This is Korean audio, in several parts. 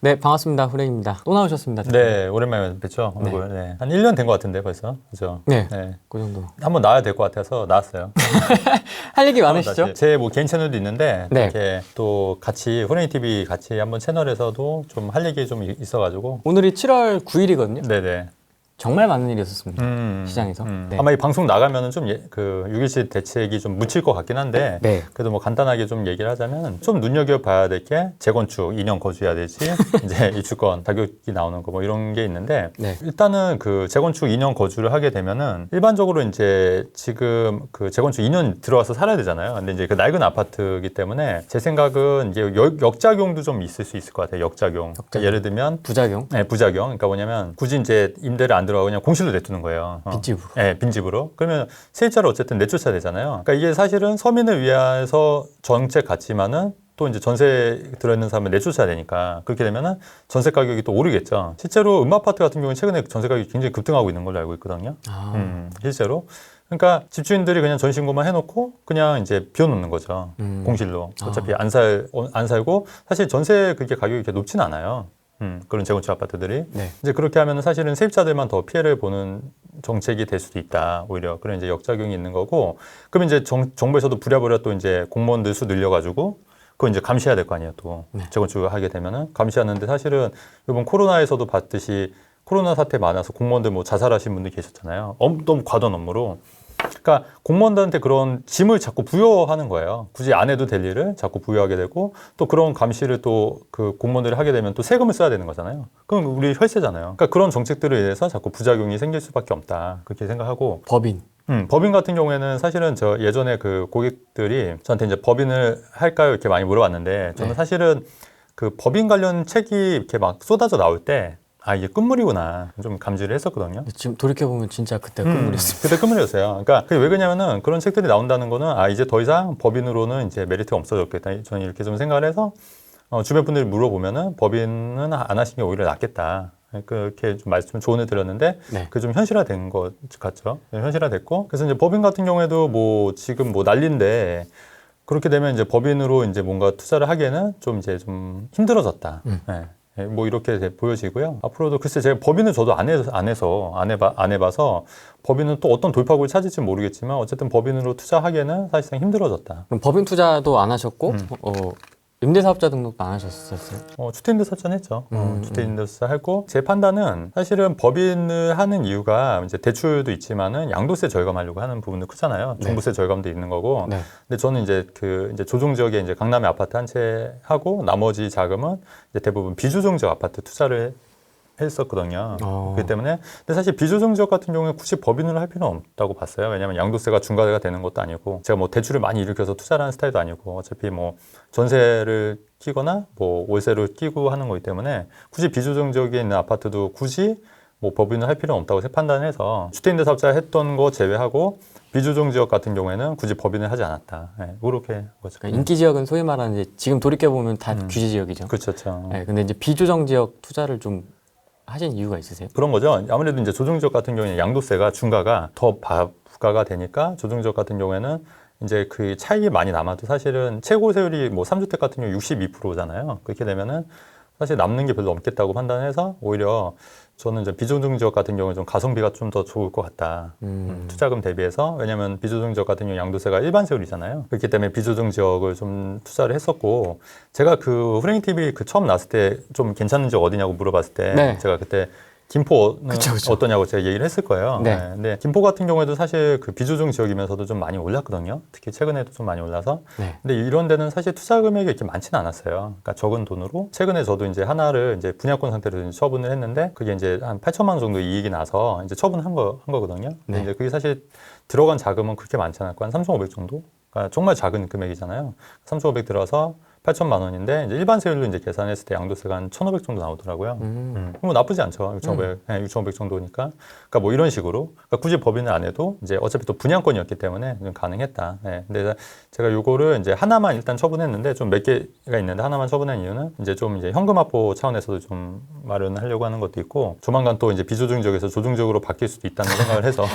네, 반갑습니다. 후레입니다. 또 나오셨습니다. 네, 오랜만에 뵙죠. 네. 얼굴. 네. 한 1년 된 것 같은데 벌써. 그죠? 네, 네. 그 정도. 한번 나와야 될 것 같아서 나왔어요. 할 얘기 많으시죠? 제 뭐 개인 채널도 있는데 네. 이렇게 또 같이 후레이 TV 같이 한번 채널에서도 좀 할 얘기 좀 있어가지고. 오늘이 7월 9일이거든요. 네네. 정말 많은 일이 있었습니다. 시장에서. 네. 아마 이 방송 나가면은 좀 그 6.27 대책이 좀 묻힐 것 같긴 한데 네. 그래도 뭐 간단하게 좀 얘기를 하자면 좀 눈여겨봐야 될 게 재건축 2년 거주해야 되지 이제 입주권 자격이 나오는 거 뭐 이런 게 있는데 네. 일단은 그 재건축 2년 거주를 하게 되면은 일반적으로 이제 지금 그 재건축 2년 들어와서 살아야 되잖아요. 근데 이제 그 낡은 아파트이기 때문에 제 생각은 이제 역작용도 좀 있을 수 있을 것 같아요. 역작용. 그러니까 예를 들면 부작용. 네, 부작용. 그러니까 뭐냐면 굳이 이제 임대를 안 들어가고 그냥 공실로 내두는 거예요. 빈집으로. 네, 빈집으로. 그러면 세입자를 어쨌든 내쫓아야 되잖아요. 그러니까 이게 사실은 서민을 위해서 정책 같지만은 또 이제 전세 들어있는 사람을 내쫓아야 되니까 그렇게 되면은 전세 가격이 또 오르겠죠. 실제로 음아파트 같은 경우는 최근에 전세 가격이 굉장히 급등하고 있는 걸로 알고 있거든요. 실제로. 그러니까 집주인들이 그냥 전신고만 해놓고 그냥 이제 비워놓는 거죠. 공실로. 어차피 안 살고 사실 전세 그게 가격이 이렇게 높진 않아요. 그런 재건축 아파트들이. 네. 이제 그렇게 하면은 사실은 세입자들만 더 피해를 보는 정책이 될 수도 있다. 오히려 그런 이제 역작용이 있는 거고. 그러면 이제 정부에서도 부랴부랴 또 이제 공무원들 수 늘려가지고 그거 이제 감시해야 될 거 아니에요. 또 네. 재건축을 하게 되면은 감시하는데 사실은 이번 코로나에서도 봤듯이 코로나 사태 많아서 공무원들 뭐 자살하신 분들 계셨잖아요. 너무 과도한 업무로. 그러니까 공무원들한테 그런 짐을 자꾸 부여하는 거예요. 굳이 안 해도 될 일을 자꾸 부여하게 되고 또 그런 감시를 또 그 공무원들이 하게 되면 또 세금을 써야 되는 거잖아요. 그럼 우리 혈세잖아요. 그러니까 그런 정책들에 의해서 자꾸 부작용이 생길 수밖에 없다. 그렇게 생각하고 법인. 법인 같은 경우에는 사실은 저 예전에 그 고객들이 저한테 이제 법인을 할까요? 이렇게 많이 물어봤는데 저는 네. 사실은 그 법인 관련 책이 이렇게 막 쏟아져 나올 때 이게 끝물이구나 좀 감지를 했었거든요. 지금 돌이켜보면 진짜 그때 끝물이었습니다. 그때 끝물이었어요. 그러니까 그게 왜 그러냐면은 그런 책들이 나온다는 거는 이제 더 이상 법인으로는 이제 메리트가 없어졌겠다. 저는 이렇게 좀 생각을 해서 주변 분들이 물어보면은 법인은 안 하시는 게 오히려 낫겠다. 그렇게 좀 조언을 드렸는데 네. 그게 좀 현실화된 것 같죠. 현실화됐고 그래서 이제 법인 같은 경우에도 뭐 지금 뭐 난리인데 그렇게 되면 이제 법인으로 이제 뭔가 투자를 하기에는 좀 이제 좀 힘들어졌다. 네. 뭐 이렇게 보여지고요. 앞으로도 글쎄 제가 법인을 저도 안 해봐서 법인은 또 어떤 돌파구를 찾을지 모르겠지만 어쨌든 법인으로 투자하기에는 사실상 힘들어졌다. 그럼 법인 투자도 안 하셨고 임대사업자 등록도 안 하셨었어요? 주택임대사업자 했죠. 주택임대사업자 했고 제 판단은 사실은 법인을 하는 이유가 이제 대출도 있지만은 양도세 절감하려고 하는 부분도 크잖아요. 네. 종부세 절감도 있는 거고. 네. 근데 저는 이제 이제 조정 지역에 이제 강남에 아파트 한 채 하고 나머지 자금은 이제 대부분 비조정 지역 아파트 투자를 했었거든요. 그렇기 때문에 근데 사실 비조정 지역 같은 경우에 굳이 법인을 할 필요는 없다고 봤어요. 왜냐하면 양도세가 중과가 되는 것도 아니고 제가 뭐 대출을 많이 일으켜서 투자를 하는 스타일도 아니고 어차피 뭐 전세를 끼거나 뭐 월세를 끼고 하는 거기 때문에 굳이 비조정 지역에 있는 아파트도 굳이 뭐 법인을 할 필요는 없다고 판단해서 주택임대사업자 했던 거 제외하고 비조정 지역 같은 경우에는 굳이 법인을 하지 않았다. 네, 그렇게 그러니까 인기 지역은 소위 말하는 이제 지금 돌이켜보면 다 규제 지역이죠. 그렇죠. 네, 근데 이제 비조정 지역 투자를 좀 하신 이유가 있으세요? 그런 거죠. 아무래도 이제 조정지역 같은 경우에는 양도세가 중과가 더 부과가 되니까 조정지역 같은 경우에는 이제 그 차익이 많이 남아도 사실은 최고 세율이 뭐 3주택 같은 경우 62%잖아요. 그렇게 되면은 사실 남는 게 별로 없겠다고 판단해서 오히려 저는 이제 비조정 지역 같은 경우는 좀 가성비가 좀 더 좋을 것 같다. 투자금 대비해서. 왜냐하면 비조정 지역 같은 경우 양도세가 일반 세율이잖아요. 그렇기 때문에 비조정 지역을 좀 투자를 했었고 제가 그 후랭이 TV 그 처음 나왔을 때 좀 괜찮은 지역 어디냐고 물어봤을 때 네. 제가 그때 김포는 그쵸. 어떠냐고 제가 얘기를 했을 거예요. 네. 근데 김포 같은 경우에도 사실 그 비조정 지역이면서도 좀 많이 올랐거든요. 특히 최근에도 좀 많이 올라서. 네. 근데 이런 데는 사실 투자 금액이 이렇게 많지는 않았어요. 그러니까 적은 돈으로. 최근에 저도 이제 하나를 이제 분양권 상태로 이제 처분을 했는데 그게 이제 한 8천만 원 정도 이익이 나서 이제 처분한 거거든요. 근데 네. 이제 그게 사실 들어간 자금은 그렇게 많지 않았고 한 3,500 정도? 그러니까 정말 작은 금액이잖아요. 3,500 들어서 8천만 원인데 이제 일반 세율로 이제 계산했을 때 양도세가 한 1,500 정도 나오더라고요. 뭐 나쁘지 않죠. 6,500, 6,500 정도니까. 그러니까 뭐 이런 식으로. 그러니까 굳이 법인을 안 해도 이제 어차피 또 분양권이었기 때문에 좀 가능했다. 근데 제가 요거를 이제 하나만 일단 처분했는데 좀 몇 개가 있는데 하나만 처분한 이유는 이제 좀 이제 현금 확보 차원에서도 좀 마련하려고 하는 것도 있고 조만간 또 이제 비조정 지역에서 조정 지역으로 바뀔 수도 있다는 생각을 해서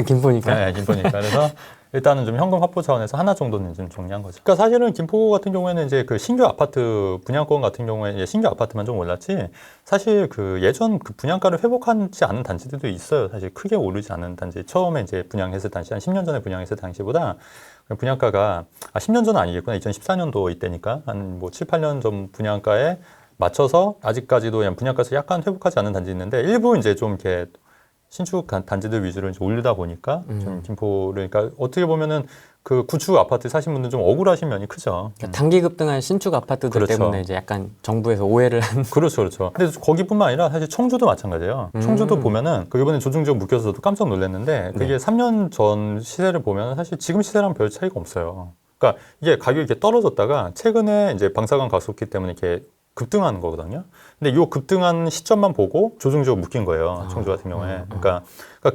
김포니까. 김포니까. 그래서 일단은 좀 현금 확보 차원에서 하나 정도는 좀 정리한 거죠. 그러니까 사실은 김포 같은 경우에는 이제 그 신규 아파트 분양권 같은 경우에 이제 신규 아파트만 좀 올랐지 사실 그 예전 그 분양가를 회복하지 않은 단지들도 있어요. 사실 크게 오르지 않은 단지. 처음에 이제 분양했을 당시 한 10년 전에 분양했을 당시보다 분양가가 10년 전은 아니겠구나. 2014년도 이때니까 한 뭐 7, 8년 전 분양가에 맞춰서 아직까지도 그냥 분양가에서 약간 회복하지 않은 단지 있는데 일부 이제 좀 이렇게 신축 단지들 위주로 이제 올리다 보니까 좀 김포를 그러니까 어떻게 보면은 그 구축 아파트 사신 분들 좀 억울하신 면이 크죠. 그러니까 단기 급등한 신축 아파트들 그렇죠. 때문에 이제 약간 정부에서 오해를 한. 그렇죠, 그렇죠. 근데 거기뿐만 아니라 사실 청주도 마찬가지예요. 청주도 보면은 그 이번에 조중지역 묶여서 저도 깜짝 놀랐는데 그게 네. 3년 전 시세를 보면 사실 지금 시세랑 별 차이가 없어요. 그러니까 이게 가격이 이렇게 떨어졌다가 최근에 이제 방사관 가속기 때문에 이렇게 급등하는 거거든요. 근데 이 급등한 시점만 보고 조중지역 묶인 거예요. 청주 같은 경우에. 그러니까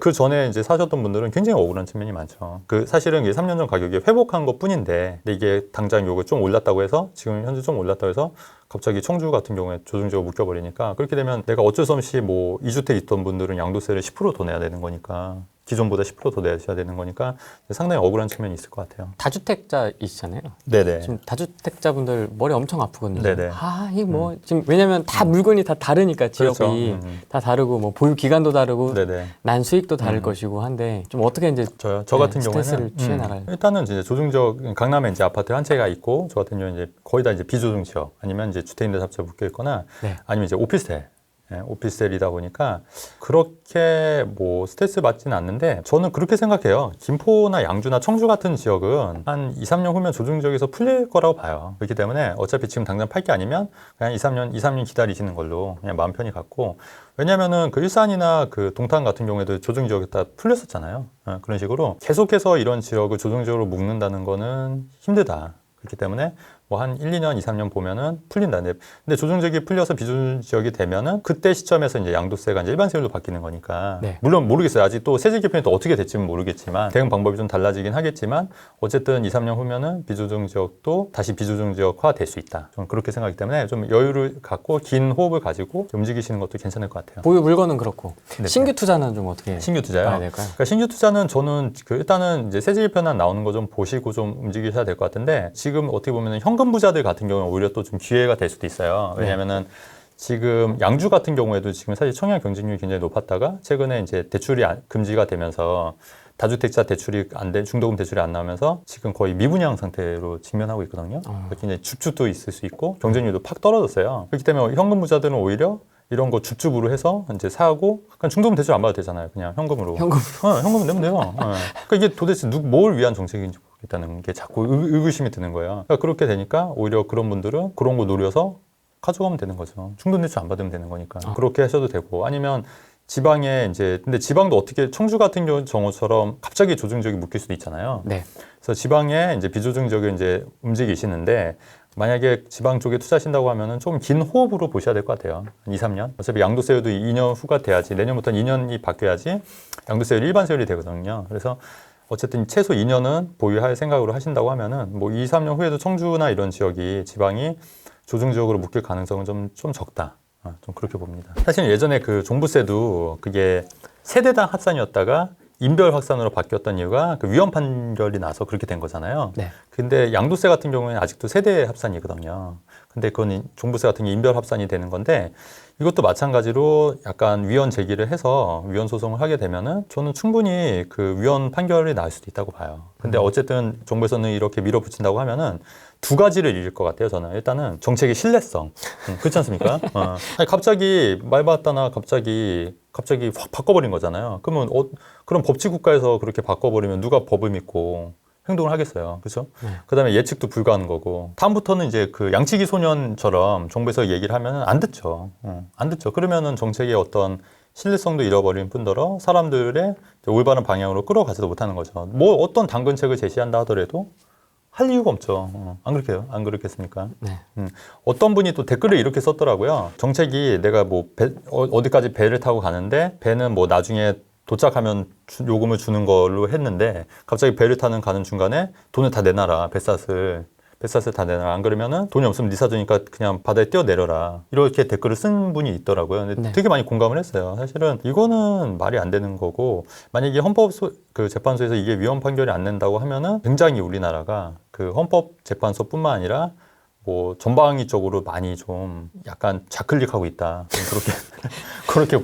그 전에 이제 사셨던 분들은 굉장히 억울한 측면이 많죠. 그 사실은 이게 3년 전 가격이 회복한 것 뿐인데, 근데 이게 당장 요거 좀 올랐다고 해서 지금 현재 좀 올랐다고 해서 갑자기 청주 같은 경우에 조중지역 묶여버리니까 그렇게 되면 내가 어쩔 수 없이 뭐 2주택 있던 분들은 양도세를 10% 더 내야 되는 거니까 기존보다 10% 더 내셔야 되는 거니까 상당히 억울한 측면이 있을 것 같아요. 다주택자이시잖아요. 네네. 지금 다주택자분들 머리 엄청 아프거든요. 네네. 이 뭐 지금 왜냐면 다 물건이 다 다르니까 지역이 그렇죠. 다 다르고 뭐 보유 기간도 다르고 네네. 난 수익도 다를 것이고 한데 좀 어떻게 이제 저 같은 스트레스를 경우에는 취해 나가요. 일단은 이제 조중지역 강남에 이제 아파트 한 채가 있고 저 같은 경우는 이제 거의 다 이제 비조중 지역 아니면 이제 주택임대사업자 묶여 있거나 네. 아니면 이제 오피스텔. 오피스텔이다 보니까 그렇게 뭐 스트레스 받지는 않는데 저는 그렇게 생각해요. 김포나 양주나 청주 같은 지역은 한 2, 3년 후면 조중지역에서 풀릴 거라고 봐요. 그렇기 때문에 어차피 지금 당장 팔 게 아니면 그냥 2, 3년 기다리시는 걸로 그냥 마음 편히 갖고 왜냐면은 그 일산이나 그 동탄 같은 경우에도 조중지역에다 풀렸었잖아요. 그런 식으로 계속해서 이런 지역을 조중지역으로 묶는다는 거는 힘들다. 그렇기 때문에 뭐 한 1, 2년, 2, 3년 보면은 풀린다. 근데 조중지역이 풀려서 비조중지역이 되면은 그때 시점에서 이제 양도세가 이제 일반세율로 바뀌는 거니까. 네. 물론 모르겠어요. 아직 또 세제 개편이 또 어떻게 될지는 모르겠지만 대응 방법이 좀 달라지긴 하겠지만 어쨌든 2, 3년 후면은 비조중지역도 다시 비조중지역화 될 수 있다. 저는 그렇게 생각하기 때문에 좀 여유를 갖고 긴 호흡을 가지고 움직이시는 것도 괜찮을 것 같아요. 보유 물건은 그렇고 네. 신규 투자는 좀 어떻게 신규 투자요? 봐야 될까요? 그러니까 신규 투자는 저는 일단은 이제 세제 개편안 나오는 거 좀 보시고 좀 움직이셔야 될 것 같은데 지금 어떻게 보면 현금 부자들 같은 경우는 오히려 또 좀 기회가 될 수도 있어요. 왜냐면은 지금 양주 같은 경우에도 지금 사실 청약 경쟁률이 굉장히 높았다가 최근에 이제 대출이 금지가 되면서 다주택자 대출이 안 돼, 중도금 대출이 안 나오면서 지금 거의 미분양 상태로 직면하고 있거든요. 굉장히 줍줍도 있을 수 있고 경쟁률도 팍 떨어졌어요. 그렇기 때문에 현금 부자들은 오히려 이런 거 줍줍으로 해서 이제 사고, 그냥 중도금 대출 안 받아도 되잖아요. 그냥 현금으로. 현금 내면 돼요. 그러니까 이게 도대체 뭘 위한 정책인지 모르겠다는 게 자꾸 의구심이 드는 거예요. 그러니까 그렇게 되니까 오히려 그런 분들은 그런 거 노려서 가져가면 되는 거죠. 중도금 대출 안 받으면 되는 거니까. 그렇게 하셔도 되고, 아니면 지방에 이제, 근데 지방도 어떻게 청주 같은 경우처럼 갑자기 조중지역이 묶일 수도 있잖아요. 네. 그래서 지방에 이제 비조중지역을 이제 움직이시는데, 만약에 지방 쪽에 투자하신다고 하면은 좀 긴 호흡으로 보셔야 될 것 같아요. 2, 3년. 어차피 양도세율도 2년 후가 돼야지, 내년부터는 2년이 바뀌어야지 양도세율이 일반세율이 되거든요. 그래서 어쨌든 최소 2년은 보유할 생각으로 하신다고 하면은 뭐 2, 3년 후에도 청주나 이런 지역이 지방이 조중지역으로 묶일 가능성은 좀 적다. 좀 그렇게 봅니다. 사실 예전에 그 종부세도 그게 세대당 합산이었다가 인별 확산으로 바뀌었던 이유가 그 위헌 판결이 나서 그렇게 된 거잖아요. 네. 근데 양도세 같은 경우에는 아직도 세대 합산이거든요. 근데 그건 종부세 같은 게 인별 합산이 되는 건데 이것도 마찬가지로 약간 위헌 제기를 해서 위헌 소송을 하게 되면은 저는 충분히 그 위헌 판결이 나올 수도 있다고 봐요. 근데 어쨌든 정부에서는 이렇게 밀어붙인다고 하면은 두 가지를 잃을 것 같아요. 저는 일단은 정책의 신뢰성. 그렇지 않습니까? 아니, 갑자기 말 봤다나 갑자기 확 바꿔버린 거잖아요. 그러면 그럼 법치 국가에서 그렇게 바꿔버리면 누가 법을 믿고 행동을 하겠어요. 그렇죠? 그다음에 예측도 불가하는 거고. 다음부터는 이제 그 양치기 소년처럼 정부에서 얘기를 하면은 안 듣죠. 안 듣죠. 그러면은 정책의 어떤 신뢰성도 잃어버린 뿐더러 사람들의 올바른 방향으로 끌어가지도 못하는 거죠. 뭐 어떤 당근책을 제시한다 하더라도 할 이유가 없죠. 안 그렇게요? 안 그렇겠습니까? 네. 어떤 분이 또 댓글을 이렇게 썼더라고요. 정책이 내가 뭐 어디까지 배를 타고 가는데 배는 뭐 나중에 도착하면 요금을 주는 걸로 했는데 갑자기 배를 타는 가는 중간에 돈을 다 내놔라, 뱃삿을. 뱃사슬 다 내놔라. 안 그러면은 돈이 없으면 네 사주니까 그냥 바다에 뛰어내려라. 이렇게 댓글을 쓴 분이 있더라고요. 근데 네. 되게 많이 공감을 했어요. 사실은 이거는 말이 안 되는 거고, 만약에 그 재판소에서 이게 위헌 판결이 안 낸다고 하면은 굉장히 우리나라가 그 헌법재판소뿐만 아니라 뭐 전방위적으로 많이 좀 약간 좌클릭하고 있다. 좀 그렇게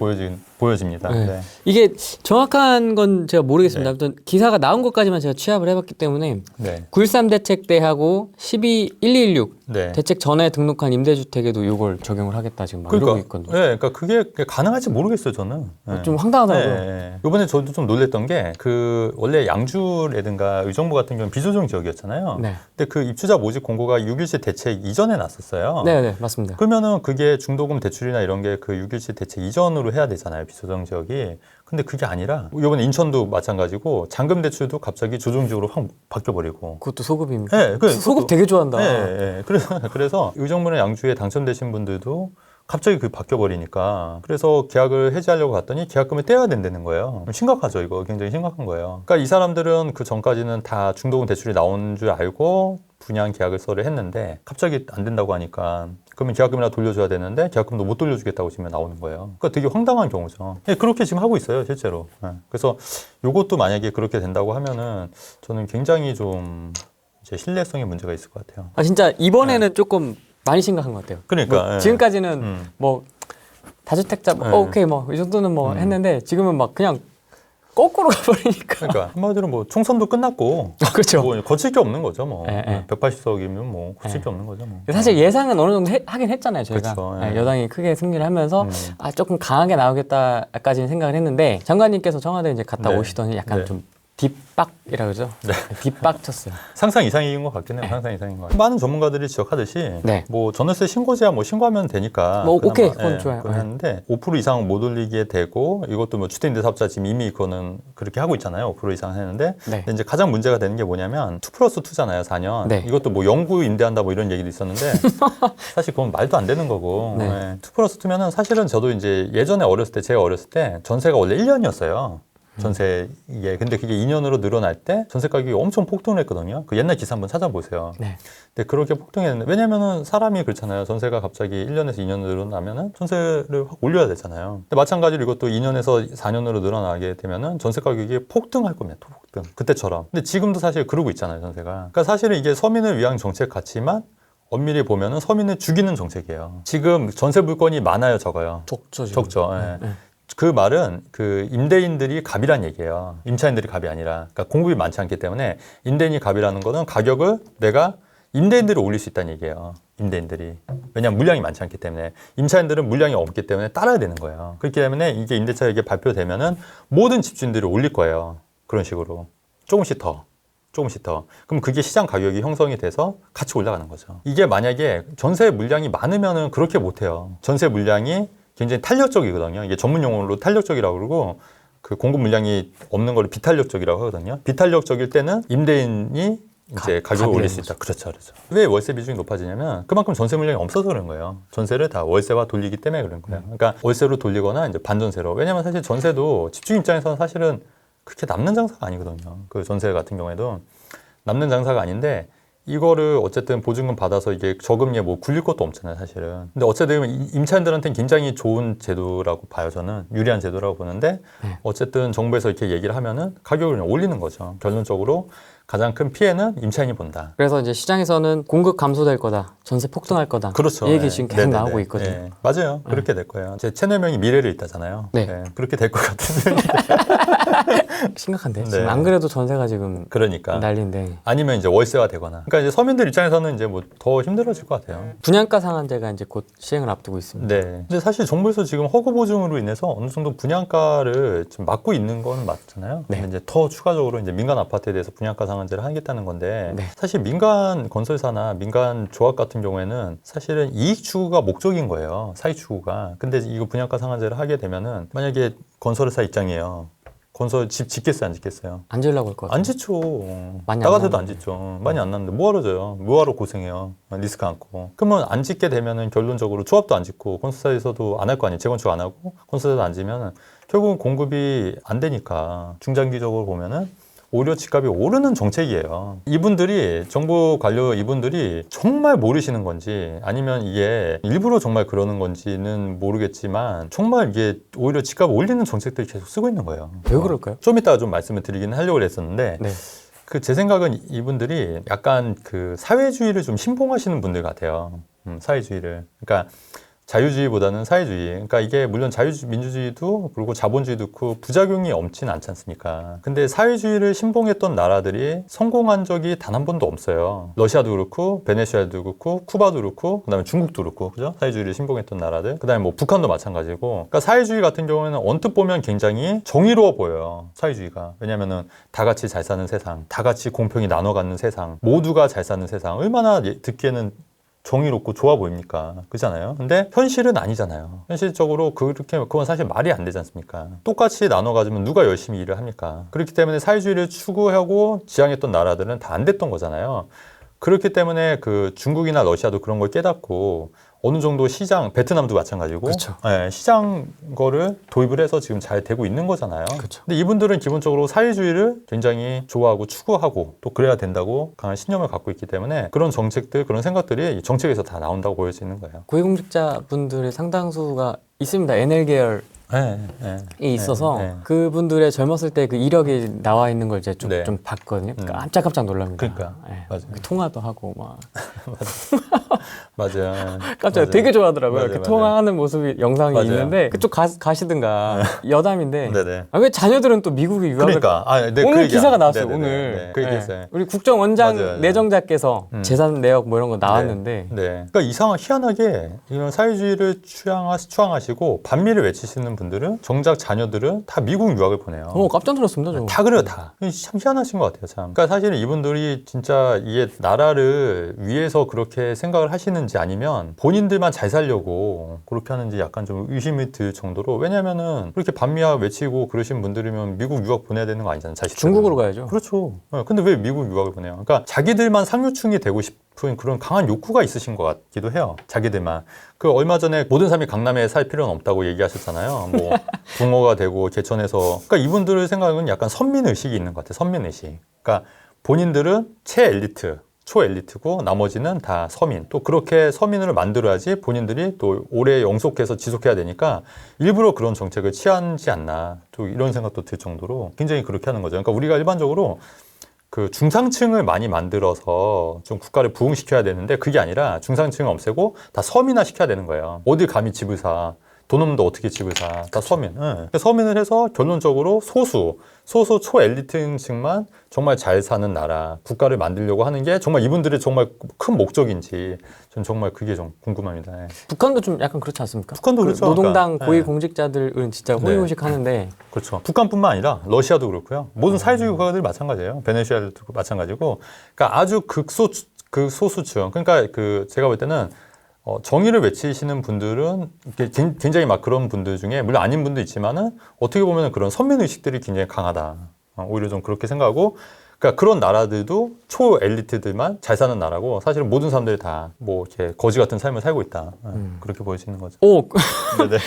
보여집니다. 네. 네. 이게 정확한 건 제가 모르겠습니다. 네. 아무튼 기사가 나온 것까지만 제가 취합을 해봤기 때문에 네. 9.13 대책 때하고 12.1216 네. 대책 전에 등록한 임대주택에도 이걸 적용을 하겠다 지금 막 이러고 있거든요. 네, 그러니까 그게 가능할지 모르겠어요, 저는. 네. 좀 황당하더라고요. 네. 이번에 저도 좀 놀랬던 게 그 원래 양주라든가 의정부 같은 경우는 비조정 지역이었잖아요. 네. 근데 그 입주자 모집 공고가 6.17 대책 이전에 났었어요. 네, 맞습니다. 그러면은 그게 중도금 대출이나 이런 게 그 6.17 대책 이전으로 해야 되잖아요, 비조정 지역이. 근데 그게 아니라 이번에 인천도 마찬가지고 잔금 대출도 갑자기 조정지역으로 확 바뀌어버리고. 그것도 소급입니까? 네, 소급 되게 좋아한다. 네. 그래서 의정부나 양주에 당첨되신 분들도 갑자기 그 바뀌어버리니까 그래서 계약을 해지하려고 갔더니 계약금을 떼야 된다는 거예요. 심각하죠, 이거. 굉장히 심각한 거예요. 그러니까 이 사람들은 그 전까지는 다 중도금 대출이 나온 줄 알고 분양 계약서를 했는데 갑자기 안 된다고 하니까 그러면 계약금이나 돌려줘야 되는데 계약금도 못 돌려주겠다고 지금 나오는 거예요. 그러니까 되게 황당한 경우죠. 네, 그렇게 지금 하고 있어요, 실제로. 네. 그래서 이것도 만약에 그렇게 된다고 하면은 저는 굉장히 좀 이제 신뢰성에 문제가 있을 것 같아요. 아 진짜 이번에는 조금 많이 심각한 것 같아요. 그러니까 뭐 예. 지금까지는 뭐 다주택자 뭐 오케이 뭐 이 정도는 뭐 했는데 지금은 막 그냥 거꾸로 가버리니까. 그러니까 한마디로 뭐 총선도 끝났고 그렇죠. 뭐 거칠 게 없는 거죠, 뭐. 예. 180석이면 뭐 거칠 게 없는 거죠, 뭐. 사실 예상은 어느 정도 하긴 했잖아요, 저희가. 그렇죠, 예, 예. 여당이 크게 승리를 하면서 아 조금 강하게 나오겠다까지는 생각을 했는데 장관님께서 청와대 이제 갔다 네. 오시더니 약간 네. 좀 뒷박이라 그러죠. 뒷박 쳤어요. 상상 이상인 것 같긴 해요. 상상 이상인 것 같아요. 많은 전문가들이 지적하듯이 네. 뭐 전월세 신고제야 뭐 신고하면 되니까 뭐 그나마, 오케이, 그건 좋아요. 그건 하는데 5% 이상 못 올리게 되고 이것도 뭐 주택임대 사업자 지금 이미 그거는 그렇게 하고 있잖아요. 5% 이상 했는데 네. 근데 이제 가장 문제가 되는 게 뭐냐면 2+2잖아요. 4년. 네. 이것도 뭐 영구 임대한다 뭐 이런 얘기도 있었는데 사실 그건 말도 안 되는 거고 네. 네. 2+2면은 사실은 저도 이제 예전에 어렸을 때 제가 어렸을 때 전세가 원래 1년이었어요. 전세 이게 근데 그게 2년으로 늘어날 때 전세 가격이 엄청 폭등을 했거든요. 그 옛날 기사 한번 찾아보세요. 네. 근데 그렇게 폭등했는데 왜냐면은 사람이 그렇잖아요. 전세가 갑자기 1년에서 2년으로 늘어나면은 전세를 확 올려야 되잖아요. 근데 마찬가지로 이것도 2년에서 4년으로 늘어나게 되면은 전세 가격이 폭등할 겁니다. 폭등. 그때처럼. 근데 지금도 사실 그러고 있잖아요. 전세가. 그러니까 사실은 이게 서민을 위한 정책 같지만 엄밀히 보면은 서민을 죽이는 정책이에요. 지금 전세 물건이 많아요, 적어요? 적죠, 지금. 적죠. 예. 그 말은 그 임대인들이 갑이란 얘기예요. 임차인들이 갑이 아니라. 그러니까 공급이 많지 않기 때문에 임대인이 갑이라는 거는 가격을 내가 임대인들이 올릴 수 있다는 얘기예요. 임대인들이. 왜냐하면 물량이 많지 않기 때문에. 임차인들은 물량이 없기 때문에 따라야 되는 거예요. 그렇기 때문에 이게 임대차 이게 발표되면은 모든 집주인들이 올릴 거예요. 그런 식으로. 조금씩 더. 그럼 그게 시장 가격이 형성이 돼서 같이 올라가는 거죠. 이게 만약에 전세 물량이 많으면은 그렇게 못해요. 전세 물량이 굉장히 탄력적이거든요. 이게 전문 용어로 탄력적이라고 그러고 그 공급 물량이 없는 걸 비탄력적이라고 하거든요. 비탄력적일 때는 임대인이 이제 가격을 올릴 수 있다. 그렇죠. 왜 월세 비중이 높아지냐면 그만큼 전세 물량이 없어서 그런 거예요. 전세를 다 월세화 돌리기 때문에 그런 거예요. 그러니까 월세로 돌리거나 이제 반전세로. 왜냐면 사실 전세도 집주인 입장에서는 사실은 그렇게 남는 장사가 아니거든요. 그 전세 같은 경우에도 남는 장사가 아닌데 이거를 어쨌든 보증금 받아서 이게 저금리에 뭐 굴릴 것도 없잖아요, 사실은. 근데 어쨌든 임차인들한테는 굉장히 좋은 제도라고 봐요, 저는. 유리한 제도라고 보는데 어쨌든 정부에서 이렇게 얘기를 하면은 가격을 그냥 올리는 거죠. 결론적으로 가장 큰 피해는 임차인이 본다. 그래서 이제 시장에서는 공급 감소될 거다, 전세 폭등할 거다. 그렇죠. 이 얘기 지금 계속 네네네. 나오고 있거든요. 네. 맞아요. 그렇게 될 거예요. 제 채널명이 미래를 읽다잖아요. 네. 네. 그렇게 될 것 같은데. 심각한데. 네. 지금 안 그래도 전세가 지금 그러니까. 난리인데. 아니면 이제 월세화 되거나. 그러니까 이제 서민들 입장에서는 이제 뭐 더 힘들어질 것 같아요. 분양가 상한제가 이제 곧 시행을 앞두고 있습니다. 네. 근데 사실 정부에서 지금 허구 보증으로 인해서 어느 정도 분양가를 지금 막고 있는 건 맞잖아요. 네. 근데 이제 더 추가적으로 이제 민간 아파트에 대해서 분양가 상한제를 하겠다는 건데 네. 사실 민간 건설사나 민간 조합 같은 경우에는 사실은 이익 추구가 목적인 거예요. 사익 추구가. 근데 이거 분양가 상한제를 하게 되면은 만약에 건설사 입장이에요. 건설 집 짓겠어요, 안 짓겠어요? 안 지으려고 할 것 같아요. 안 짓죠. 많이 나 안 같아도 안 나오는데. 짓죠. 많이 안 났는데 뭐하러 져요? 뭐하러 고생해요? 리스크 안고. 그러면 안 짓게 되면은 결론적으로 조합도 안 짓고 건설사에서도 안 할 거 아니에요. 재건축 안 하고 건설사도 안 지면은 결국은 공급이 안 되니까 중장기적으로 보면은 오히려 집값이 오르는 정책이에요. 이분들이 정부 관료 이분들이 정말 모르시는 건지 아니면 이게 일부러 정말 그러는 건지는 모르겠지만 정말 이게 오히려 집값 올리는 정책들을 계속 쓰고 있는 거예요. 왜 그럴까요? 좀 이따가 좀 말씀을 드리긴 하려고 했었는데 네. 그 제 생각은 이분들이 약간 그 사회주의를 좀 신봉하시는 분들 같아요. 사회주의를. 그러니까 자유주의보다는 사회주의. 그러니까 이게 물론 자유주의, 민주주의도 그리고 자본주의도 있고 부작용이 없진 않지 않습니까? 근데 사회주의를 신봉했던 나라들이 성공한 적이 단 한 번도 없어요. 러시아도 그렇고, 베네수엘도 그렇고, 쿠바도 그렇고, 그다음에 중국도 그렇고, 그죠? 사회주의를 신봉했던 나라들. 그다음에 뭐 북한도 마찬가지고. 그러니까 사회주의 같은 경우에는 언뜻 보면 굉장히 정의로워 보여요. 사회주의가. 왜냐면은 다 같이 잘 사는 세상, 다 같이 공평히 나눠 갖는 세상, 모두가 잘 사는 세상. 얼마나 듣기에는 정의롭고 좋아 보입니까? 그렇잖아요. 근데 현실은 아니잖아요. 현실적으로 그건 사실 말이 안 되지 않습니까? 똑같이 나눠 가지면 누가 열심히 일을 합니까? 그렇기 때문에 사회주의를 추구하고 지향했던 나라들은 다 안 됐던 거잖아요. 그렇기 때문에 그 중국이나 러시아도 그런 걸 깨닫고 어느 정도 시장, 베트남도 마찬가지고 그렇죠. 네, 시장 거를 도입을 해서 지금 잘 되고 있는 거잖아요. 그렇죠. 근데 이분들은 기본적으로 사회주의를 굉장히 좋아하고 추구하고 또 그래야 된다고 강한 신념을 갖고 있기 때문에 그런 정책들, 그런 생각들이 정책에서 다 나온다고 보일 수 있는 거예요. 고위공직자분들의 상당수가 있습니다. NL 계열 네, 네, 있어서 네. 그분들의 젊었을 때 그 이력이 나와 있는 걸 이제 좀, 네. 좀 봤거든요. 깜짝깜짝 놀랍니다. 그러니까. 네. 맞아요. 통화도 하고 막 맞아요. 깜짝 맞아요. 되게 좋아하더라고요. 맞아요, 이렇게 맞아요. 통화하는 모습이 영상이 맞아요. 있는데 그쪽 가시든가 여담인데 네네. 왜 자녀들은 또 미국에 유학을 그러니까 네, 오늘 그 기사가 얘기야. 나왔어요. 네네네. 오늘 네, 그 얘기했어요. 우리 국정원장 맞아요. 내정자께서 재산 내역 뭐 이런 거 나왔는데 네. 그러니까 희한하게 이런 사회주의를 추앙하시고 반미를 외치시는 분들은 정작 자녀들은 다 미국 유학을 보내요. 깜짝 놀랐습니다. 저. 다 그래요, 다. 참 희한하신 것 같아요, 참. 그러니까 사실은 이분들이 진짜 이게 나라를 위해서 그렇게 생각을 하시는지 아니면 본인들만 잘 살려고 그렇게 하는지 약간 좀 의심이 들 정도로 왜냐면은 그렇게 반미화 외치고 그러신 분들이면 미국 유학 보내야 되는 거 아니잖아요, 자식. 중국으로 가야죠. 그렇죠. 근데 왜 미국 유학을 보내요? 그러니까 자기들만 상류층이 되고 싶은 그런 강한 욕구가 있으신 것 같기도 해요. 자기들만. 그 얼마 전에 모든 사람이 강남에 살 필요는 없다고 얘기하셨잖아요. 뭐 붕어가 되고 개천에서. 그러니까 이분들의 생각은 약간 선민의식이 있는 것 같아요. 선민의식. 그러니까 본인들은 최엘리트, 초엘리트고 나머지는 다 서민. 또 그렇게 서민을 만들어야지 본인들이 또 오래 영속해서 지속해야 되니까 일부러 그런 정책을 취하지 않나. 또 이런 생각도 들 정도로 굉장히 그렇게 하는 거죠. 그러니까 우리가 일반적으로 그 중상층을 많이 만들어서 좀 국가를 부흥시켜야 되는데 그게 아니라 중상층을 없애고 다 서민화 시켜야 되는 거예요. 어딜 감히 집을 사. 돈 없는데 어떻게 집을 사. 다 서민. 서민을 해서 결론적으로 소수 초엘리트층만 정말 잘 사는 나라, 국가를 만들려고 하는 게 정말 이분들의 정말 큰 목적인지 전 정말 그게 좀 궁금합니다. 북한도 좀 약간 그렇지 않습니까? 북한도 그렇죠. 노동당 그러니까, 고위공직자들은 진짜 호의호식 하는데 그렇죠. 북한뿐만 아니라 러시아도 그렇고요. 모든 사회주의 국가들 마찬가지예요. 베네수엘도 마찬가지고. 그러니까 아주 극소수층. 그러니까 제가 볼 때는 정의를 외치시는 분들은 굉장히 막 그런 분들 중에 물론 아닌 분도 있지만은 어떻게 보면 그런 선민의식들이 굉장히 강하다. 오히려 좀 그렇게 생각하고 그러니까 그런 나라들도 초엘리트들만 잘 사는 나라고 사실은 모든 사람들이 다 뭐 이렇게 거지 같은 삶을 살고 있다. 그렇게 보일 수 있는 거죠. 오 네네.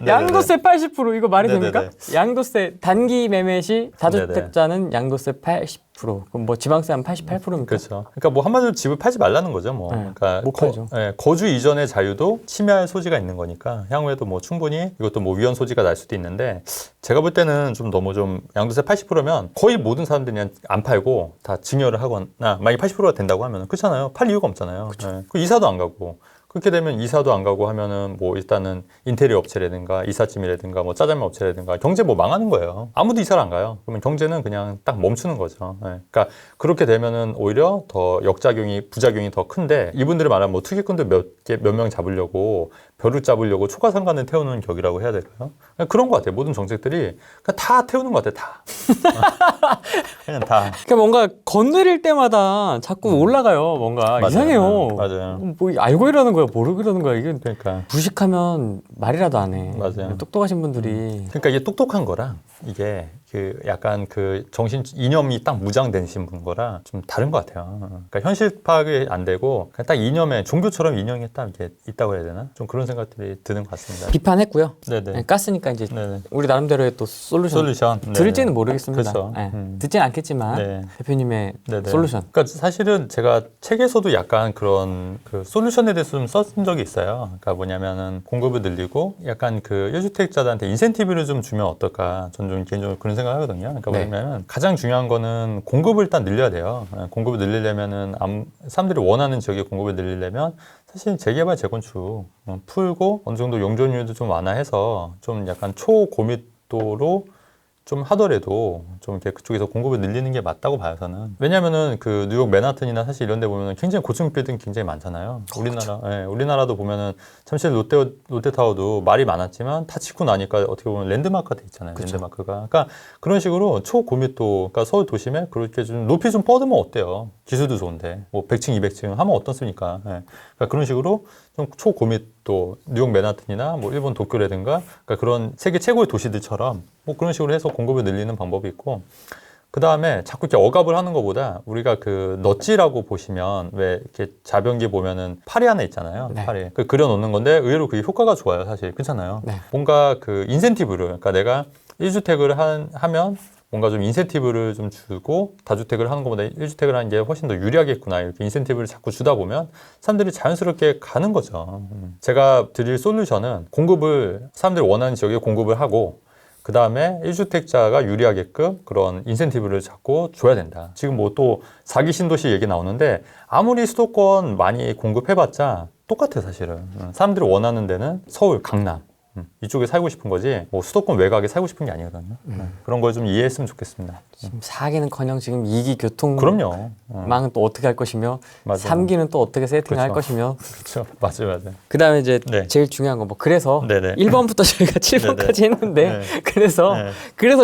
양도세 80% 이거 말이 네네네. 됩니까? 양도세 단기 매매 시 다주택자는 양도세 80%. 그럼 뭐 지방세 한 88%입니까? 그렇죠. 그러니까 뭐 한마디로 집을 팔지 말라는 거죠. 뭐. 그러니까 못 팔죠. 거주 이전의 자유도 침해할 소지가 있는 거니까 향후에도 뭐 충분히 이것도 뭐 위헌 소지가 날 수도 있는데 제가 볼 때는 좀 너무 좀 양도세 80%면 거의 모든 사람들이 그냥 안 팔고 다 증여를 하거나 만약 80%가 된다고 하면 그렇잖아요. 팔 이유가 없잖아요. 그 이사도 안 가고. 그렇게 되면 이사도 안 가고 하면은 뭐 일단은 인테리어 업체라든가 이삿짐이라든가 뭐 짜장면 업체라든가 경제 뭐 망하는 거예요. 아무도 이사를 안 가요. 그러면 경제는 그냥 딱 멈추는 거죠. 그러니까 그렇게 되면은 오히려 더 부작용이 더 큰데 이분들이 말하면 뭐 투기꾼들 몇 명 잡으려고 벼를 잡으려고 초가상간을 태우는 격이라고 해야 될까요? 그런 것 같아요. 모든 정책들이 다 태우는 것 같아요. 다. 그냥 다. 그러니까 뭔가 건드릴 때마다 자꾸 올라가요. 뭔가 맞아요. 이상해요. 맞아요. 뭐 알고 이러는 거야, 모르고 이러는 거야. 이게 그러니까. 무식하면 말이라도 안 해. 맞아요. 똑똑하신 분들이 그러니까 이게 똑똑한 거랑 이게 그 약간 그 정신 이념이 딱 무장되신 분거라 좀 다른 것 같아요. 그러니까 현실 파악이 안 되고 그냥 딱 이념에 종교처럼 이념이 딱 이렇게 있다고 해야 되나? 좀 그런 생각들이 드는 것 같습니다. 비판했고요. 네네. 네, 깠으니까 이제 네네. 우리 나름대로의 또 솔루션. 들을지는 모르겠습니다. 그렇죠. 네. 듣진 않겠지만 네. 대표님의 네네. 솔루션. 그러니까 사실은 제가 책에서도 약간 그런 그 솔루션에 대해서 좀 썼은 적이 있어요. 그러니까 뭐냐면은 공급을 늘리고 약간 그 1주택자들한테 인센티브를 좀 주면 어떨까. 저는 좀 개인적으로 그런 생각을 하거든요. 그러니까 네. 뭐냐면 가장 중요한 거는 공급을 일단 늘려야 돼요. 공급을 늘리려면은 사람들이 원하는 지역에 공급을 늘리려면 사실 재개발, 재건축 풀고 어느 정도 용적률도 좀 완화해서 좀 약간 초고密도로 좀 하더라도 좀 이렇게 그쪽에서 공급을 늘리는 게 맞다고 봐요, 저는. 왜냐면은 그 뉴욕 맨하튼이나 사실 이런 데 보면은 굉장히 고층 빌딩 굉장히 많잖아요. 우리나라도 보면은 잠실 롯데타워도 말이 많았지만 다 짓고 나니까 어떻게 보면 랜드마크가 돼 있잖아요. 그쵸. 랜드마크가. 그러니까 그런 식으로 초고密도, 그러니까 서울 도심에 그렇게 좀 높이 좀 뻗으면 어때요? 기술도 좋은데. 뭐 100층, 200층 하면 어떻습니까? 예. 그러니까 그런 식으로 좀 초고密도, 뉴욕 맨하튼이나 뭐 일본 도쿄라든가 그러니까 그런 세계 최고의 도시들처럼 뭐 그런 식으로 해서 공급을 늘리는 방법이 있고, 그 다음에 자꾸 이렇게 억압을 하는 것보다 우리가 그 넛지라고 보시면 왜 이렇게 자변기 보면은 파리 하나 있잖아요. 네. 파리. 그 그려놓는 건데 의외로 그게 효과가 좋아요, 사실. 그렇잖아요. 네. 뭔가 그 인센티브를, 그러니까 내가 1주택을 하면 뭔가 좀 인센티브를 좀 주고 다주택을 하는 것보다 1주택을 하는 게 훨씬 더 유리하겠구나 이렇게 인센티브를 자꾸 주다 보면 사람들이 자연스럽게 가는 거죠. 제가 드릴 솔루션은 공급을 사람들이 원하는 지역에 공급을 하고 그 다음에 1주택자가 유리하게끔 그런 인센티브를 자꾸 줘야 된다. 지금 뭐 또 4기 신도시 얘기 나오는데 아무리 수도권 많이 공급해봤자 똑같아 사실은. 사람들이 원하는 데는 서울, 강남 이쪽에 살고 싶은 거지 뭐 수도권 외곽에 살고 싶은 게 아니거든요. 그런 걸 좀 이해했으면 좋겠습니다. 지금 4기는커녕 지금 2기 교통 그럼요. 망은 또 어떻게 할 것이며 맞아요. 3기는 또 어떻게 세팅할 그렇죠. 것이며 그렇죠. 맞아요. 그다음에 이제 네. 제일 중요한 건 뭐 그래서 네네. 1번부터 저희가 7번까지 했는데 네. 그래서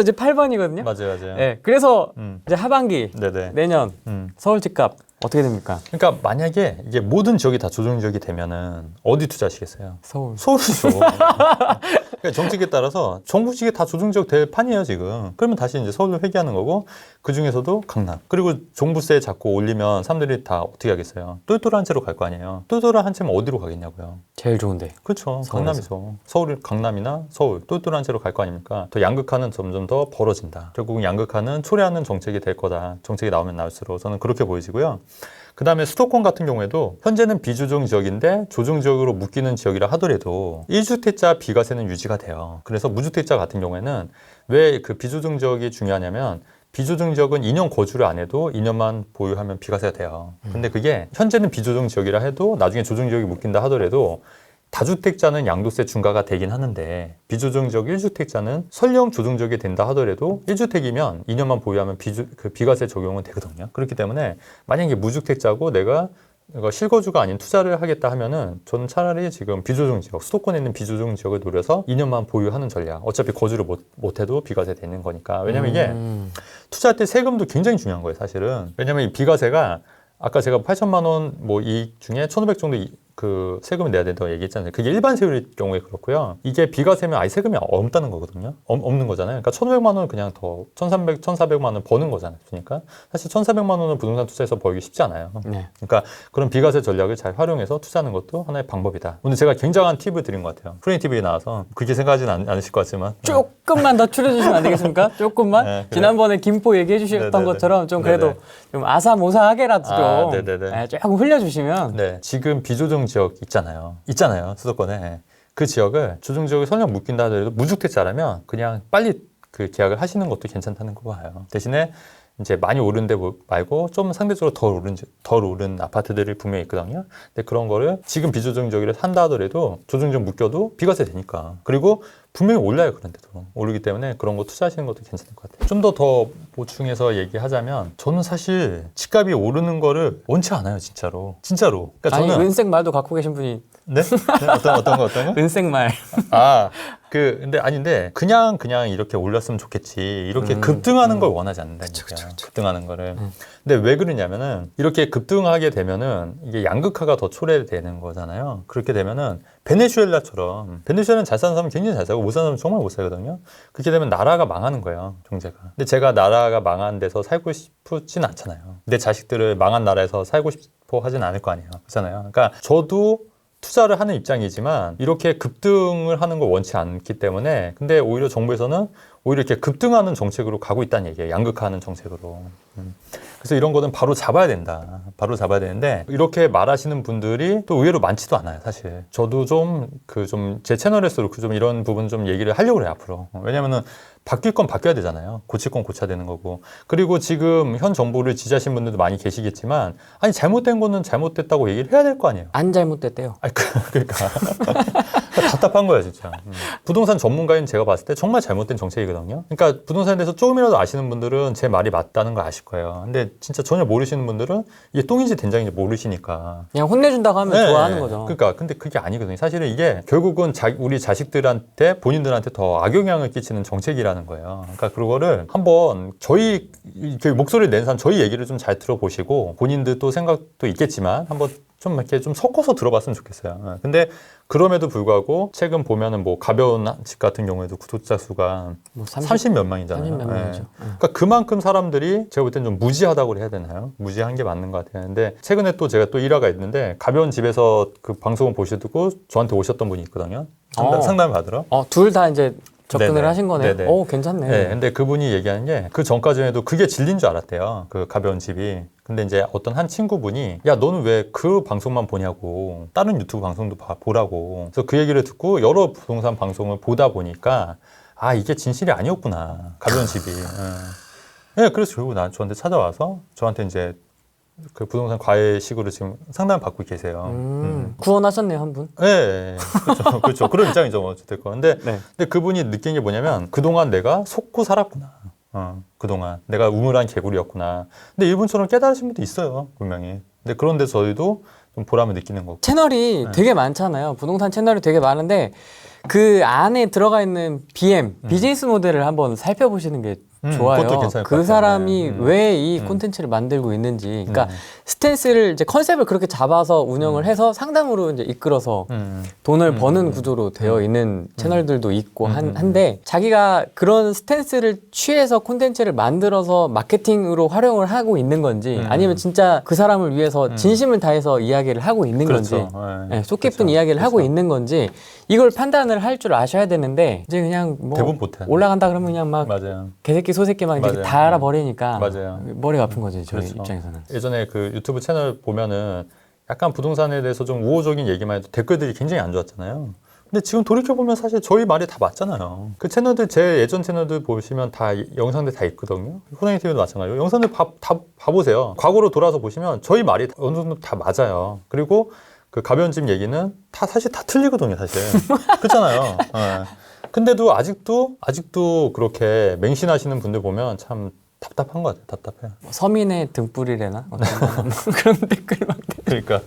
이제 8번이거든요. 맞아요. 네. 그래서 음. 이제 하반기 네네. 내년 서울 집값 어떻게 됩니까? 그러니까 만약에 이게 모든 지역이 다 조정 지역이 되면은 어디 투자하시겠어요? 서울. 서울이죠. 그러니까 정책에 따라서 정부직에 다 조정 지역 될 판이에요 지금. 그러면 다시 이제 서울로 회귀하는 거고 그 중에서도 강남. 그리고 종부세 자꾸 올리면 사람들이 다 어떻게 하겠어요? 똘똘한 채로 갈 거 아니에요. 똘똘한 한 채면 어디로 가겠냐고요. 제일 좋은데. 그렇죠. 서울에서. 강남이죠. 서울, 강남이나 서울 똘똘한 채로 갈 거 아닙니까? 더 양극화는 점점 더 벌어진다. 결국은 양극화는 초래하는 정책이 될 거다. 정책이 나오면 나올수록 저는 그렇게 보여지고요. 그 다음에 수도권 같은 경우에도 현재는 비조정 지역인데 조정 지역으로 묶이는 지역이라 하더라도 1주택자 비과세는 유지가 돼요. 그래서 무주택자 같은 경우에는 왜 그 비조정 지역이 중요하냐면 비조정 지역은 2년 거주를 안 해도 2년만 보유하면 비과세가 돼요. 근데 그게 현재는 비조정 지역이라 해도 나중에 조정 지역이 묶인다 하더라도 다주택자는 양도세 중과가 되긴 하는데 비조정 지역 1주택자는 설령 조정 지역이 된다 하더라도 1주택이면 2년만 보유하면 비과세 적용은 되거든요. 그렇기 때문에 만약에 무주택자고 내가 실거주가 아닌 투자를 하겠다 하면은 저는 차라리 지금 비조정 지역, 수도권에 있는 비조정 지역을 노려서 2년만 보유하는 전략. 어차피 거주를 못해도 비과세 되는 거니까. 왜냐면 이게 투자할 때 세금도 굉장히 중요한 거예요, 사실은. 왜냐면 이 비과세가 아까 제가 8천만 원 뭐 이익 중에 1,500 정도 그 세금을 내야 된다고 얘기했잖아요. 그게 일반 세율일 경우에 그렇고요. 이게 비과세면 아예 세금이 없다는 거거든요. 없는 거잖아요. 그러니까 1,500만 원을 그냥 더 1,300, 1,400만 원 버는 거잖아요. 그러니까 사실 1,400만 원을 부동산 투자해서 벌기 쉽지 않아요. 네. 그러니까 그런 비과세 전략을 잘 활용해서 투자하는 것도 하나의 방법이다. 오늘 제가 굉장한 팁을 드린 것 같아요. 프레임 TV에 나와서 그렇게 생각하지는 않으실 것 같지만 조금만 더 추려주시면 안 되겠습니까? 조금만? 네, 그래. 지난번에 김포 얘기해 주셨던 네네네. 것처럼 좀 그래도 네네. 좀 아사모사하게라도 좀 네네네. 네, 조금 흘려주시면 네, 지금 비조정 지역 있잖아요, 수도권에. 그 지역을 조정 지역에 설령 묶인다 하더라도 무주택자라면 그냥 빨리 그 계약을 하시는 것도 괜찮다는 거 봐요. 대신에 이제 많이 오른 데 말고 좀 상대적으로 덜 오른 아파트들이 분명히 있거든요. 근데 그런 거를 지금 비조정 지역을 산다 하더라도 조정 지역 묶여도 비과세 되니까. 그리고 분명히 올라요, 그런데도. 오르기 때문에 그런 거 투자하시는 것도 괜찮을 것 같아요. 좀 더 보충해서 얘기하자면 저는 사실 집값이 오르는 거를 원치 않아요, 진짜로. 그러니까 아니 저는 은색 말도 갖고 계신 분이 네? 네? 어떤 거? 은색말. 근데 그냥 이렇게 올렸으면 좋겠지. 이렇게 급등하는 걸 원하지 않는다니까. 급등하는 거를. 근데 왜 그러냐면은 이렇게 급등하게 되면은 이게 양극화가 더 초래되는 거잖아요. 그렇게 되면은 베네수엘라는 잘 사는 사람은 굉장히 잘 사고 못 사는 사람은 정말 못 살거든요. 그렇게 되면 나라가 망하는 거예요, 경제가. 근데 제가 나라가 망한 데서 살고 싶진 않잖아요. 내 자식들을 망한 나라에서 살고 싶어 하진 않을 거 아니에요. 그렇잖아요. 그러니까 저도 투자를 하는 입장이지만 이렇게 급등을 하는 걸 원치 않기 때문에 근데 오히려 정부에서는 오히려 이렇게 급등하는 정책으로 가고 있다는 얘기예요. 양극화하는 정책으로. 그래서 이런 거는 바로 잡아야 된다. 바로 잡아야 되는데 이렇게 말하시는 분들이 또 의외로 많지도 않아요, 사실. 저도 제 채널에서 좀 이런 부분 좀 얘기를 하려고 해요, 앞으로. 왜냐면은 바뀔 건 바뀌어야 되잖아요. 고칠 건 고쳐야 되는 거고. 그리고 지금 현 정부를 지지하시는 분들도 많이 계시겠지만 아니 잘못된 거는 잘못됐다고 얘기를 해야 될 거 아니에요. 안 잘못됐대요. 아니, 그러니까 답답한 거야 진짜. 부동산 전문가인 제가 봤을 때 정말 잘못된 정책이거든요. 그러니까 부동산에 대해서 조금이라도 아시는 분들은 제 말이 맞다는 걸 아실 거예요. 근데 진짜 전혀 모르시는 분들은 이게 똥인지 된장인지 모르시니까 그냥 혼내준다고 하면 좋아하는 거죠. 그러니까 근데 그게 아니거든요. 사실은 이게 결국은 우리 자식들한테 본인들한테 더 악영향을 끼치는 정책이라는 거예요. 그러니까 그거를 한번 저희 목소리를 낸 사람 저희 얘기를 좀 잘 들어보시고 본인들 또 생각도 있겠지만 한번 좀 이렇게 좀 섞어서 들어봤으면 좋겠어요. 근데 그럼에도 불구하고 최근 보면은 뭐 가벼운 집 같은 경우에도 구독자 수가 뭐 30 몇 명이잖아요. 30 몇 명이죠. 그러니까 그만큼 사람들이 제가 볼 땐 좀 무지하다고 해야 되나요? 무지한 게 맞는 것 같아요. 근데 최근에 또 제가 또 일화가 있는데 가벼운 집에서 그 방송을 보시고 저한테 오셨던 분이 있거든요. 상담을 받으러. 둘 다 이제 접근을 네네. 하신 거네요. 네네. 오, 괜찮네. 네, 근데 그분이 얘기하는 게 그 전까지에도 그게 진리인 줄 알았대요. 그 가벼운 집이. 근데 이제 어떤 한 친구분이 야 너는 왜 그 방송만 보냐고 다른 유튜브 방송도 보라고. 그래서 그 얘기를 듣고 여러 부동산 방송을 보다 보니까 아 이게 진실이 아니었구나. 가벼운 집이. 네, 그래서 결국 저한테 찾아와서 저한테 이제 그 부동산 과외식으로 지금 상담을 받고 계세요. 구원하셨네요, 한 분. 네, 그렇죠. 그렇죠. 그런 입장이죠, 뭐 어쨌든. 근데 그분이 느낀 게 뭐냐면 그동안 내가 속고 살았구나. 그동안 내가 우물한 개구리였구나. 근데 이분처럼 깨달으신 분도 있어요, 분명히. 근데 그런데 저희도 좀 보람을 느끼는 거고. 채널이 되게 많잖아요. 부동산 채널이 되게 많은데 그 안에 들어가 있는 비즈니스 모델을 한번 살펴보시는 게 좋아요. 그것도 괜찮을 것 그 같아요. 사람이 왜 이 콘텐츠를 만들고 있는지, 그러니까 스탠스를 이제 컨셉을 그렇게 잡아서 운영을 해서 상담으로 이제 이끌어서 돈을 버는 구조로 되어 있는 채널들도 있고 한데 자기가 그런 스탠스를 취해서 콘텐츠를 만들어서 마케팅으로 활용을 하고 있는 건지 아니면 진짜 그 사람을 위해서 진심을 다해서 이야기를 하고 있는 그렇죠. 건지, 네, 속 깊은 이야기를 하고 있는 건지 이걸 판단을 할 줄 아셔야 되는데 이제 그냥 뭐 대부분 못해. 올라간다 그러면 그냥 막 맞아요. 개새끼 소새끼 막 이렇게 맞아요. 다 알아버리니까 맞아요. 머리가 아픈 거지 저희 그렇죠. 입장에서는. 예전에 그 유튜브 채널 보면은 약간 부동산에 대해서 좀 우호적인 얘기만 해도 댓글들이 굉장히 안 좋았잖아요. 근데 지금 돌이켜보면 사실 저희 말이 다 맞잖아요. 그 채널들, 제 예전 채널들 보시면 다 영상들 다 있거든요. 호랑이 TV도 마찬가지고. 영상들 다 봐보세요. 과거로 돌아서 보시면 저희 말이 어느 정도 다 맞아요. 그리고 그 가벼운 집 얘기는 사실 다 틀리거든요, 사실. 그렇잖아요. 근데도 아직도 그렇게 맹신하시는 분들 보면 참 답답한 것 같아요. 답답해요. 서민의 등불이래나? 그런 댓글 막. 그러니까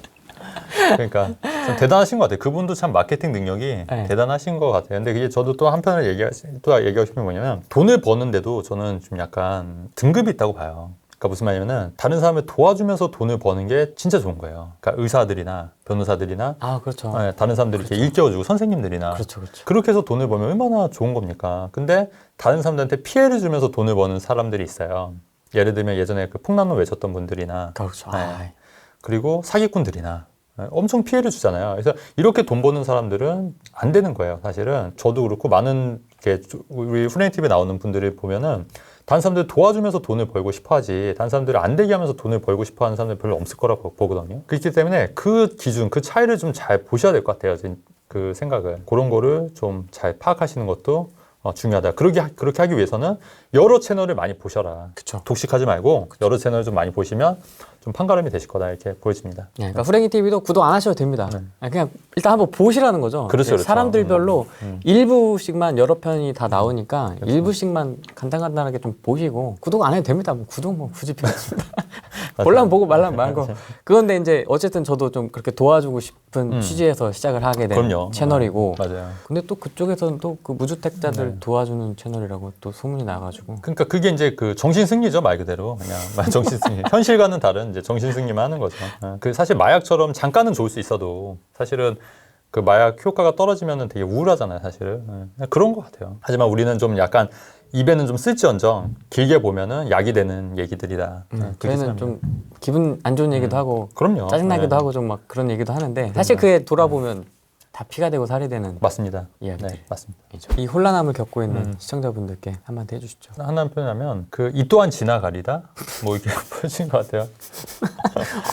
좀 대단하신 것 같아요. 그분도 참 마케팅 능력이 대단하신 것 같아요. 근데 그게 저도 또 한편을 얘기하고 싶은 게 뭐냐면 돈을 버는데도 저는 좀 약간 등급이 있다고 봐요. 그러니까 무슨 말이냐면은 다른 사람을 도와주면서 돈을 버는 게 진짜 좋은 거예요. 그러니까 의사들이나 변호사들이나 그렇죠. 다른 사람들이 이렇게 일깨워주고 선생님들이나 그렇죠. 그렇게 해서 돈을 벌면 얼마나 좋은 겁니까? 근데 다른 사람들한테 피해를 주면서 돈을 버는 사람들이 있어요. 예를 들면 예전에 그 풍남로 외쳤던 분들이나 그렇죠. 그리고 사기꾼들이나 엄청 피해를 주잖아요. 그래서 이렇게 돈 버는 사람들은 안 되는 거예요. 사실은 저도 그렇고 많은 우리 후레인 TV에 나오는 분들을 보면은 다른 사람들 도와주면서 돈을 벌고 싶어하지 다른 사람들을 안 되게 하면서 돈을 벌고 싶어하는 사람들 별로 없을 거라고 보거든요. 그렇기 때문에 그 기준, 그 차이를 좀 잘 보셔야 될 것 같아요. 그 생각을. 그런 거를 좀 잘 파악하시는 것도 중요하다. 그렇게 하기 위해서는 여러 채널을 많이 보셔라. 그쵸. 독식하지 말고 여러 채널을 좀 많이 보시면 좀 판가름이 되실 거다 이렇게 보여집니다. 그러니까 후랭이 TV도 구독 안 하셔도 됩니다. 그냥 일단 한번 보시라는 거죠. 그렇죠. 사람들별로 일부씩만 여러 편이 다 나오니까 일부씩만 간단하게 좀 보시고 구독 안 해도 됩니다. 뭐 구독 굳이 필요 없습니다. 볼라면 보고 말라면 말고. 그건데 이제 어쨌든 저도 좀 그렇게 도와주고 싶은 취지에서 시작을 하게 된 그럼요. 채널이고. 맞아요. 근데 또 그쪽에서는 또 그 무주택자들 네. 도와주는 채널이라고 또 소문이 나가지고. 그러니까 그게 이제 그 정신승리죠, 말 그대로. 그냥 정신승리. 현실과는 다른 이제 정신승리만 하는 거죠. 그 사실 마약처럼 잠깐은 좋을 수 있어도 사실은 그 마약 효과가 떨어지면은 되게 우울하잖아요, 사실은. 그런 것 같아요. 하지만 우리는 좀 약간 입에는 좀 쓸지언정 길게 보면은 약이 되는 얘기들이다. 저희는 좀 기분 안 좋은 얘기도 하고 그럼요. 짜증나기도 네. 하고 좀 막 그런 얘기도 하는데 사실 그게 돌아보면 다 피가 되고 살이 되는 맞습니다. 이야기들. 네, 맞습니다. 이 혼란함을 겪고 있는 시청자분들께 한마디 해주시죠. 하나 표현하면 그 이 또한 지나가리다 뭐 이렇게 보여진 것 같아요.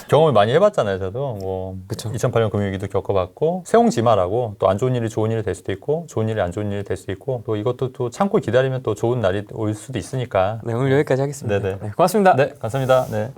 경험을 많이 해봤잖아요, 저도. 뭐 그쵸. 2008년 금융위기도 겪어봤고 세옹지마라고 또 안 좋은 일이 좋은 일이 될 수도 있고 좋은 일이 안 좋은 일이 될 수도 있고 또 이것도 또 참고 기다리면 또 좋은 날이 올 수도 있으니까. 네, 오늘 여기까지 하겠습니다. 네네. 네, 고맙습니다. 네, 감사합니다. 네.